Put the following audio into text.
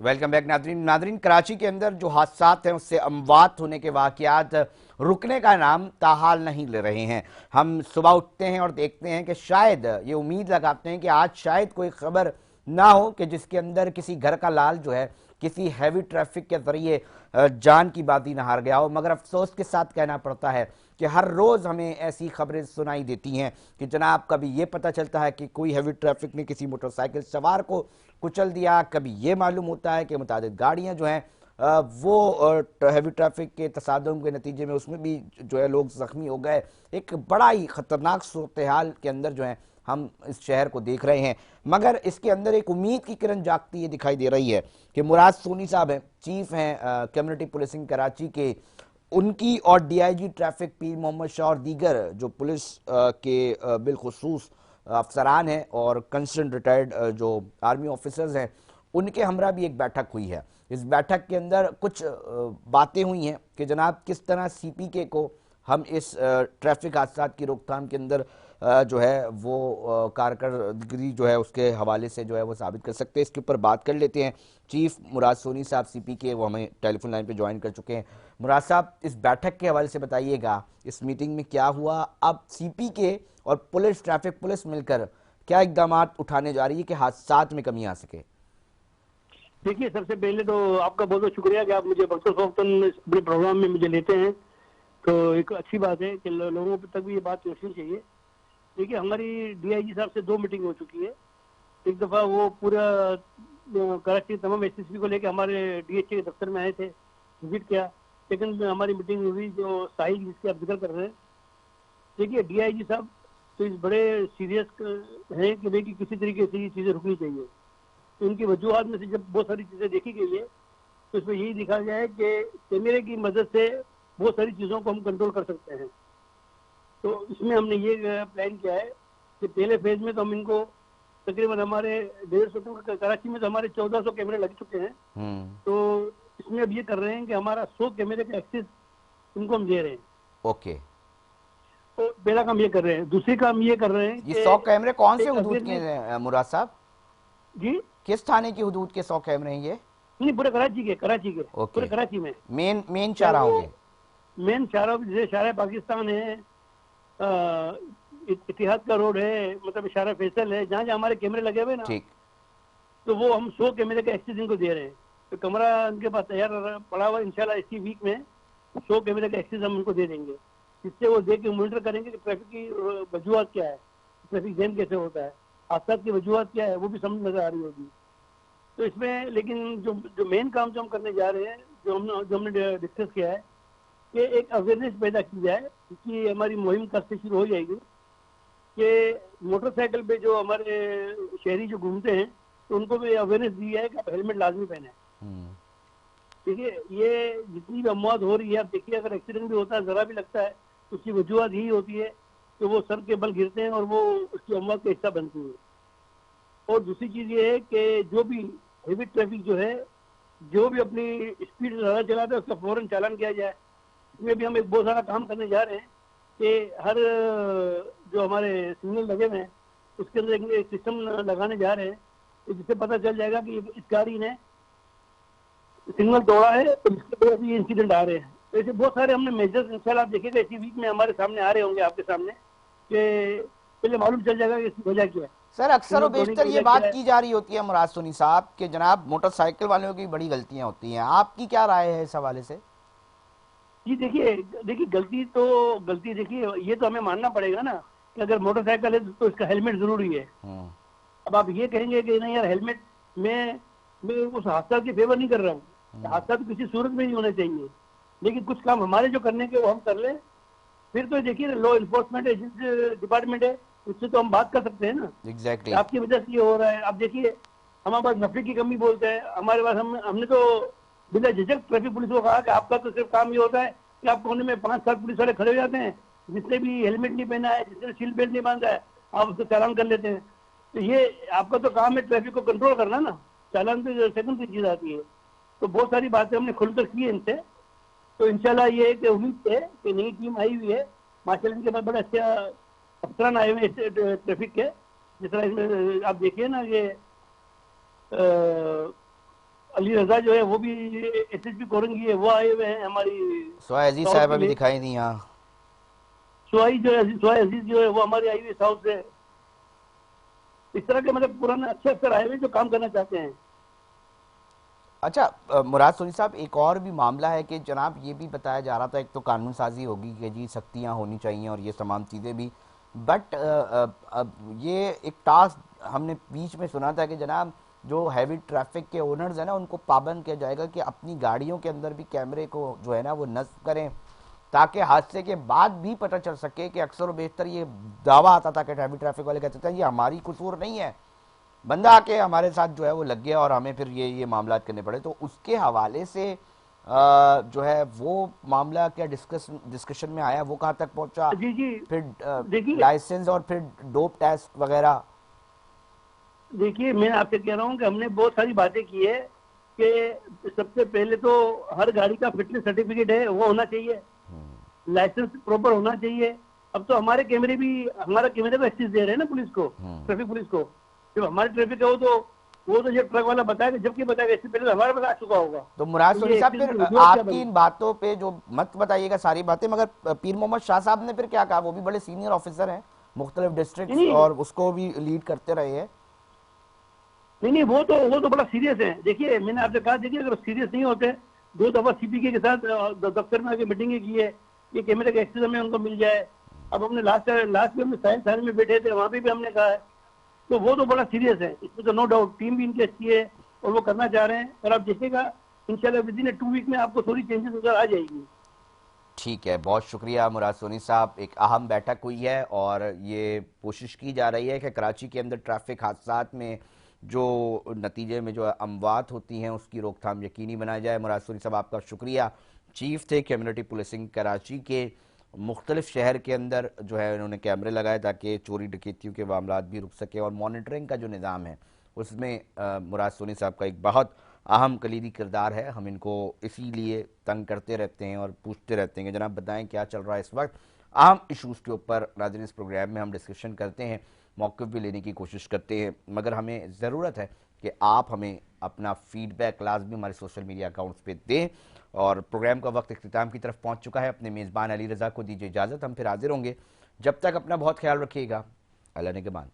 Welcome back Nadreen. Nadreen, Karachi के अंदर जो हादसात हैं उससे अमवात होने के वाकयात रुकने का नाम ताहाल नहीं ले रहे हैं। हम सुबह उठते हैं और देखते हैं कि शायद ये उम्मीद लगाते हैं कि आज शायद कोई खबर ना हो कि जिसके अंदर किसी घर का लाल जो है किसी हैवी ट्रैफिक के जरिए जान की बाजी न हार गया हो, मगर अफसोस के साथ कहना पड़ता है कि हर रोज़ हमें ऐसी खबरें सुनाई देती हैं कि जनाब कभी ये पता चलता है कि कोई हैवी ट्रैफिक ने किसी मोटरसाइकिल सवार को कुचल दिया, कभी ये मालूम होता है कि मुतादिद गाड़ियां जो हैं वो हैवी ट्रैफिक के तसादुम के नतीजे में उसमें भी जो है लोग जख्मी हो गए। एक बड़ा ही ख़तरनाक सूरत हाल के अंदर जो है हम इस शहर को देख रहे हैं, मगर इसके अंदर एक उम्मीद की किरण जागती ये दिखाई दे रही है कि मुराद सोनी साहब हैं, चीफ हैं कम्युनिटी पुलिसिंग कराची के, उनकी और डीआईजी ट्रैफिक पीर मोहम्मद शाह और दीगर जो पुलिस के बिलखुसूस अफसरान हैं और कंसर्न रिटायर्ड जो आर्मी ऑफिसर्स हैं, उनके हमरा भी एक बैठक हुई है। इस बैठक के अंदर कुछ बातें हुई हैं कि जनाब किस तरह सीपीके को हम इस ट्रैफिक हादसा की रोकथाम के अंदर जो है वो कारकर्दगी जो है उसके हवाले से जो है वो साबित कर सकते हैं। इसके ऊपर बात कर लेते हैं। चीफ मुराद सोनी साहब सीपीके वो हमें टेलीफोन लाइन पे ज्वाइन कर चुके हैं। मुराद साहब, इस बैठक के हवाले से बताइएगा, इस मीटिंग में क्या हुआ, अब सीपीके और पुलिस ट्रैफिक पुलिस मिलकर क्या इकदाम उठाने जा रही है कि हादसात में कमी आ सके? देखिए, सबसे पहले तो आपका बहुत बहुत शुक्रिया कि आप मुझे वक्तन अपने प्रोग्राम में मुझे लेते हैं। तो एक अच्छी बात है कि लोगों तक भी ये बात पहुंचनी चाहिए। देखिए, हमारी डीआईजी साहब से 2 मीटिंग हो चुकी है। एक दफा वो पूरा कराची तमाम एसएसपी को लेकर हमारे डीएचए के दफ्तर में आए थे, विजिट किया। सेकंड में हमारी मीटिंग हुई जो साहिल जिसकी आप जिक्र कर रहे हैं। देखिए, डीआईजी साहब तो इस बड़े सीरियस हैं कि देखिए किसी तरीके से ये चीजें रुकनी चाहिए। तो उनकी वजूहत में से जब बहुत सारी चीजें देखी गई है तो इसमें यही दिखा गया है कि कैमरे की मदद से बहुत सारी चीजों को हम कंट्रोल कर सकते हैं। तो इसमें हमने ये प्लान किया है कि पहले फेज में तो हम इनको तकरीबन हमारे 150 कराची में तो हमारे 1400 कैमरे लग चुके हैं। तो इसमें अब ये कर रहे हैं कि हमारा 100 कैमरे का एक्सेस इनको हम दे रहे हैं। ओके, तो पहला काम ये कर रहे हैं। दूसरी काम ये कर रहे हैं ये 100 कैमरे कौन से हुदूद के मुराद साहब? जी, किस थाने की हुदूद के 100 कैमरे हैं ये? नहीं, पूरे कराची के पूरे कराची में मेन चारा होंगे। मेन चारों जैसे शारा पाकिस्तान है, इतिहाद का रोड है, मतलब शारा फैसल है, जहाँ जहाँ हमारे कैमरे लगे हुए ना, ठीक, तो वो हम 100 कैमरे का एक्सेस इनको दे रहे हैं। तो कमरा उनके पास तैयार पड़ा हुआ, इंशाल्लाह इसी वीक में 100 कैमरे का एक्सेस हम उनको दे देंगे, जिससे वो देख के मॉनिटर करेंगे कि ट्रैफिक की वजूहत क्या है, ट्रैफिक जैम कैसे होता है, हादसा की वजूहत क्या है, वो भी समझ नजर आ रही होगी। तो इसमें लेकिन जो मेन काम जो हम करने जा रहे हैं, जो हमने डिस्कस किया है कि एक अवेयरनेस पैदा की जाए, क्योंकि हमारी मुहिम कल से शुरू हो जाएगी कि मोटरसाइकिल पे जो हमारे शहरी जो घूमते हैं तो उनको भी अवेयरनेस दी जाए कि आप हेलमेट लाजमी पहने। देखिए, ये जितनी भी अमवात हो रही है, आप देखिए अगर एक्सीडेंट भी होता है, जरा भी लगता है, तो उसकी वजूहत यही होती है कि वो सर के बल गिरते हैं और वो उसकी अमवात का हिस्सा बनती है। और दूसरी चीज ये है कि जो भी हेवी ट्रैफिक जो है, जो भी अपनी स्पीड ज्यादा चलाता है उसका फौरन चालान किया जाए। इसमें भी हम एक बहुत सारा काम करने जा रहे हैं कि हर जो हमारे सिग्नल लगे हुए हैं उसके अंदर एक सिस्टम लगाने जा रहे हैं जिससे पता चल जाएगा कि इस गाड़ी ने सिग्नल तोड़ा है तो इसके वजह से ये इंसिडेंट आ रहे हैं। तो ऐसे बहुत सारे हमने मेजर्स इंशाल्लाह आप देखिएगा इसी वीक में हमारे सामने आ रहे होंगे आपके सामने, कि पहले मालूम चल जाएगा कि इसकी वजह क्या है। सर, अक्सर और बेशतर ये बात की जा रही होती है मुराद सोनी साहब कि जनाब मोटरसाइकिल वालों की बड़ी गलतियां होती हैं, आपकी क्या राय है इस हवाले से? जी, देखिए गलती देखिए, ये तो हमें मानना पड़ेगा ना कि अगर मोटरसाइकिल है तो इसका हेलमेट जरूरी है। अब आप ये कहेंगे कि नहीं यार, हेलमेट मैं उस हादसा की फेवर नहीं कर रहा हूँ, हादसा तो किसी सूरत में नहीं होना चाहिए, लेकिन कुछ काम हमारे जो करने के वो हम कर लें। फिर तो देखिए, लॉ इन्फोर्समेंट एजेंसी डिपार्टमेंट है, उससे तो हम बात कर सकते हैं ना। एग्जैक्टली, आपकी वजह से ये हो रहा है। आप देखिए, हमारे पास नफे की कमी बोलते हैं, हमारे पास हमने तो बिना झिझक ट्रैफिक पुलिस को कहा कि आपका तो सिर्फ काम ये होता है कि आप कोने में 5-7 पुलिस वाले खड़े हो जाते हैं, जिसने भी हेलमेट नहीं पहना है, जिसने सीट बेल्ट नहीं बांधा है, आप उसको चालान कर लेते हैं। तो ये आपका तो काम है ट्रैफिक को कंट्रोल करना ना, चालान तो सेकंड की चीज आती है। तो बहुत सारी बातें हमने खुलकर की है इनसे। तो इंशाल्लाह ये एक उम्मीद है कि नई टीम आई हुई है, माशाल्लाह इनके पास बड़े अच्छे अफसरान आए हुए ट्रैफिक के। जिस तरह इसमें आप देखिए ना, ये अली रजा जो है वो भी एसएसपी कोरंगी है, वो आए हुए हैं हमारी सोया अजीज साउथ साहब के अभी लिए। दिखाई दी यहाँ। सुहाई अजीज जो है वो हमारी आई हुई साउथ से। इस तरह के मतलब पुराने अच्छे अफसर आए हुए जो काम करना चाहते हैं। अच्छा मुराद सोनी साहब, एक और भी मामला है कि जनाब ये भी बताया जा रहा था, एक तो कानून साजी होगी कि जी सख्तियां होनी चाहिए और ये तमाम चीज़ें भी, बट अब ये एक टास्क हमने बीच में सुना था कि जनाब जो हैवी ट्रैफिक के ओनर्स हैं ना, उनको पाबंद किया जाएगा कि अपनी गाड़ियों के अंदर भी कैमरे को जो है ना वो नस्ब करें, ताकि हादसे के बाद भी पता चल सके कि अक्सर व बेशतर ये दावा आता था कि हैवी ट्रैफिक वाले कहते थे ये हमारी कसूर नहीं है, बंदा आके हमारे साथ जो है वो लग गया और हमें फिर ये मामला करने पड़े। तो उसके हवाले से जो है वो मामला क्या डिस्कशन में आया, वो कहाँ तक पहुंचा, जी जी। फिर देखिए लाइसेंस और फिर डोप टेस्ट वगैरह। देखिए मैं आपसे कह रहा हूँ कि हमने बहुत सारी बातें की है कि सबसे पहले तो हर गाड़ी का फिटनेस सर्टिफिकेट है वो होना चाहिए, लाइसेंस प्रॉपर होना चाहिए। अब तो हमारे कैमरे भी, हमारा कैमरे को एक्सेस दे रहे हैं ना पुलिस को, ट्रैफिक पुलिस को। जब हमारे ट्रैफिक है वो तो जब ट्रक वाला बताएगा, जबकि बताएगा इससे पहले तो हमारे पास आ चुका होगा। तो मुराद तो सोनी ये साहब एक्सेस फिर की जरूरत क्या आपकी बनी? इन बातों पे जो मत बताइएगा सारी बातें, मगर पीर मोहम्मद शाह साहब ने फिर क्या कहा, वो भी बड़े सीनियर ऑफिसर हैं मुख्तलिफ नहीं डिस्ट्रिक्ट नहीं और उसको भी लीड करते रहे हैं। नहीं नहीं, वो तो बड़ा सीरियस है। देखिए मैंने आपसे कहा, देखिए अगर सीरियस नहीं होते, 2 दफा सीपीके के साथ दफ्तर में आके मीटिंग की है, ये कैमरे का एक्सेस हमें उनको मिल जाए। अब हमने लास्ट में हमने साइंस थाने में बैठे थे, वहां पे भी हमने कहा है। तो वो तो बड़ा सीरियस है, इसमें तो नो डाउट। टीम भी इनकी अच्छी है और वो करना चाह रहे हैं, और आप देखिएगा इंशाल्लाह विद इन 2 वीक में आपको थोड़ी चेंजेस उधर आ जाएगी। ठीक है, बहुत शुक्रिया मुराद सोनी साहब। एक अहम बैठक हुई है और ये कोशिश की जा रही है कि कराची के अंदर ट्रैफिक हादसात में जो नतीजे में जो अमवात होती हैं उसकी रोकथाम यकीनी बनाई जाए। मुराद सोनी साहब आपका शुक्रिया। चीफ थे कम्युनिटी पुलिसिंग कराची के। मुख्तलिफ शहर के अंदर जो है उन्होंने कैमरे लगाए ताकि चोरी डकैतियों के मामला भी रुक सके, और मॉनिटरिंग का जो निज़ाम है उसमें मुराद सोनी साहब का एक बहुत अहम कलीदी किरदार है। हम इनको इसीलिए तंग करते रहते हैं और पूछते रहते हैं कि जनाब बताएं क्या चल रहा है इस वक्त। अहम इशूज़ के ऊपर नाज़रीन इस प्रोग्राम में हम डिस्कशन करते हैं, मौक़िफ़ भी लेने की कोशिश करते हैं, मगर हमें ज़रूरत है कि आप हमें अपना फीडबैक लाजमी हमारे सोशल मीडिया अकाउंट्स पे दें। और प्रोग्राम का वक्त इख्तिताम की तरफ पहुंच चुका है। अपने मेज़बान अली रज़ा को दीजिए इजाज़त, हम फिर हाजिर होंगे। जब तक अपना बहुत ख्याल रखिएगा। अल्लाह ने के मान।